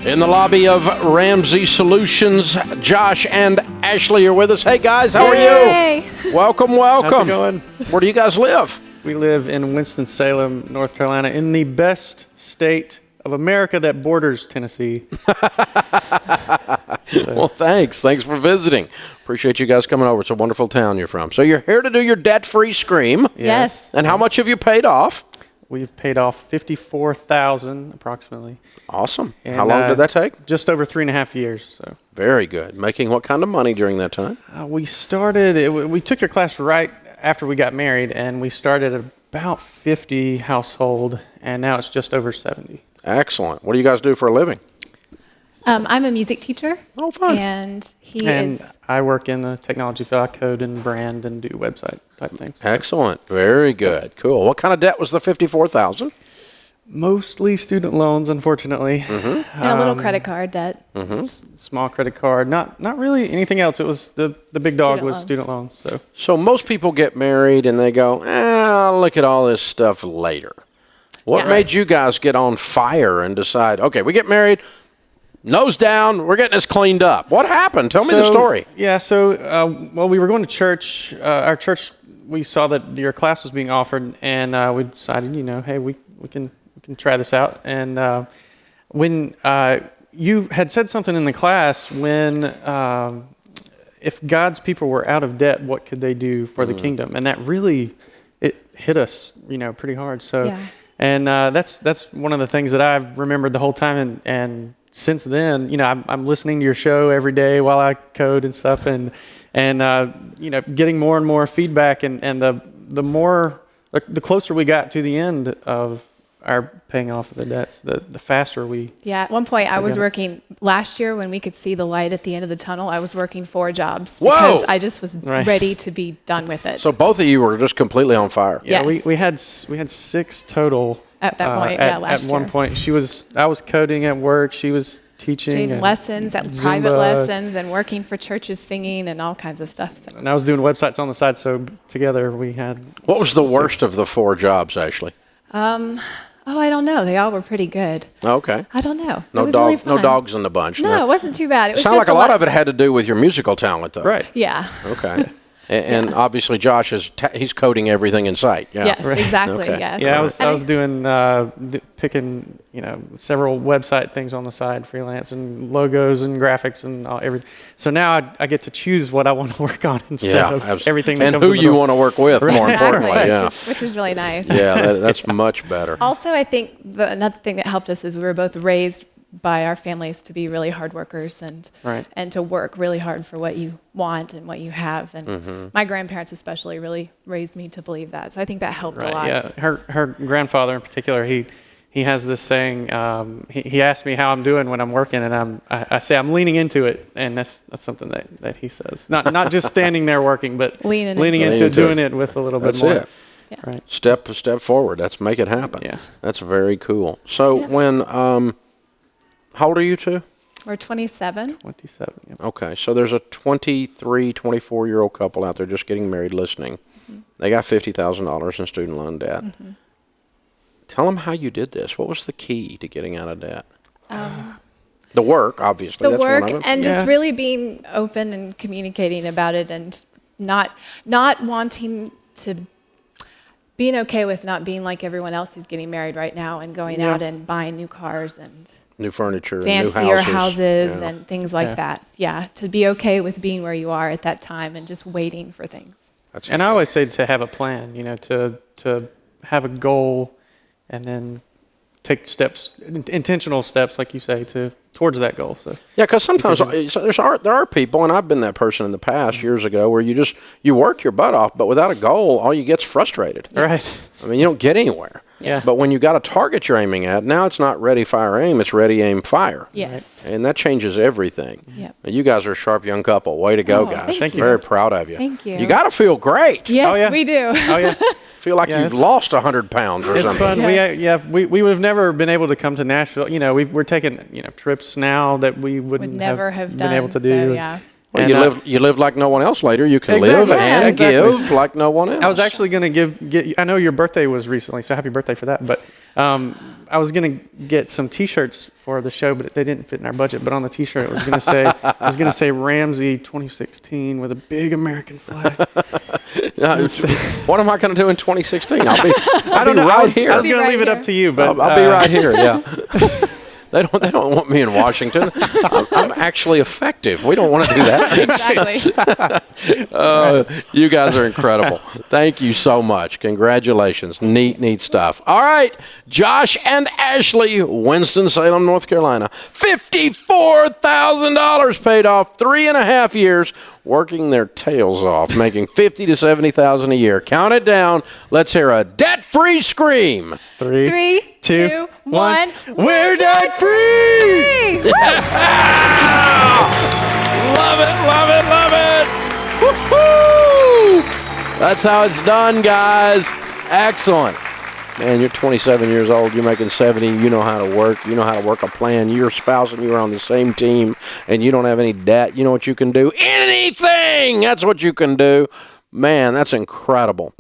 In the lobby of Ramsey Solutions, Josh and Ashleigh are with us. Hey, guys, how are you? Welcome, welcome. How's it going? Where do you guys live? We live in Winston-Salem, North Carolina, in the best state of America that borders Tennessee. Well, thanks. Thanks for visiting. Appreciate you guys coming over. It's a wonderful town you're from. So you're here to do your debt-free scream. Yes. And how much have you paid off? We've paid off $54,000 approximately. Awesome. And, how long did that take? Just over 3.5 years. So Very good. Making what kind of money during that time? we took your class right after we got married, and we started at about 50 household, and now it's just over 70. Excellent. What do you guys do for a living? I'm a music teacher. Oh, fun. And And I work in the technology field. I code and brand and do website type things. Excellent. Very good. Cool. What kind of debt was the $54,000? Mostly student loans, unfortunately. and a little credit card debt. Small credit card. Not really anything else. It was the big dog Student was loans. student loans. So most people get married and they go, I'll look at all this stuff later. What Yeah. made you guys get on fire and decide, okay, we get married, nose down, we're getting this cleaned up? What happened? Tell me the story. Yeah, well, we were going to church. Our church, we saw that your class was being offered, and we decided, hey, we can try this out. And when you had said something in the class, if God's people were out of debt, what could they do for the kingdom? And that really, it hit us, pretty hard. So, Yeah. and that's one of the things that I've remembered the whole time. And since then, I'm listening to your show every day while I code and stuff, and getting more and more feedback, and the closer we got to the end of our paying off of the debts, the faster we. Yeah, at one point I was Okay. working, last year when we could see the light at the end of the tunnel, I was working 4 jobs. Whoa! Because I just was Right. ready to be done with it. So both of you were just completely on fire. Yeah, Yes. we had 6 total At that point, last at one year. point. I was coding at work. She was teaching. Doing and lessons, private Zumba. lessons, and working for churches singing and all kinds of stuff. So. And I was doing websites on the side. So together we had. What was the worst of the 4 jobs, Ashley? I don't know. They all were pretty good. Okay. I don't know. No It was really no fun. dogs in the bunch. No, it wasn't too bad. It was Sound just like a lot of it had to do with your musical talent, though. Right. Yeah. Okay. And obviously Josh he's coding everything in sight. Yeah. Yes, exactly. Okay. Yes. Yeah, And I was doing picking several website things on the side, freelance and logos and graphics and everything. So now I get to choose what I want to work on instead of everything. That And comes who in the you door. want to work with, more importantly. Yeah. which is really nice. Yeah, that's much better. Also, I think another thing that helped us is we were both raised by our families to be really hard workers and Right. and to work really hard for what you want and what you have. And my grandparents especially really raised me to believe that. So I think that helped a lot. Yeah, her grandfather in particular, he has this saying. He asked me how I'm doing when I'm working, and I say I'm leaning into it, and that's something that he says. Not just standing there working, but Leaning it. into doing it with a little bit That's more. it. Yeah. Right. Step forward. Let's make it happen. Yeah. That's very cool. So when how old are you two? We're 27. 27. Yeah. Okay, so there's a 23, 24-year-old couple out there just getting married listening. They got $50,000 in student loan debt. Tell them how you did this. What was the key to getting out of debt? The work, obviously. The that's work one of them. and Yeah. just really being open and communicating about it, and not wanting to, being okay with not being like everyone else who's getting married right now and going Yeah. out and buying new cars and New furniture, and new fancier houses. Yeah. and things like Yeah. that. Yeah, to be okay with being where you are at that time and just waiting for things. And I always say to have a plan, to have a goal, and then take steps, intentional steps, like you say, towards that goal. So Yeah, because sometimes there are people, and I've been that person in the past years ago, where you work your butt off, but without a goal, all you get's frustrated. right, I mean, you don't get anywhere. Yeah. But when you got a target you're aiming at, now it's not ready, fire, aim. It's ready, aim, fire. Yes. And that changes everything. Yep. Now, you guys are a sharp young couple. Way to go, Oh, guys. thank you. Very proud of you. Thank you. You got to feel great. Yes, Oh, yeah. we do. oh yeah, Feel like Yeah, you've it's- lost 100 pounds or it's something. fun. Yes. We would have never been able to come to Nashville. We're taking trips now that we Would wouldn't never have been done. able to do. So, yeah. Well, And, you live like no one else later. You can Exactly. live Yeah, and exactly. give like no one else. I was actually going to I know your birthday was recently, so happy birthday for that. But I was gonna get some T-shirts for the show, but they didn't fit in our budget. But on the T-shirt, it was gonna say Ramsey 2016 with a big American flag. What am I going to do in 2016? I'll be right here. I was gonna right leave it up here. to you, but I'll be right here. Yeah. They don't want me in Washington. I'm actually effective. We don't want to do that. Exactly. You guys are incredible. Thank you so much. Congratulations. Neat stuff. All right, Josh and Ashleigh, Winston-Salem, North Carolina. $54,000 paid off, 3.5 years, working their tails off, making $50,000 to $70,000 a year. Count it down. Let's hear a debt-free scream. 3, 2, 1. We're debt free. Love it. Woo-hoo! That's how it's done, guys. Excellent. Man, you're 27 years old. You're making 70. You know how to work. You know how to work a plan. Your spouse and you are on the same team, and you don't have any debt. You know what you can do? Anything! That's what you can do. Man, that's incredible.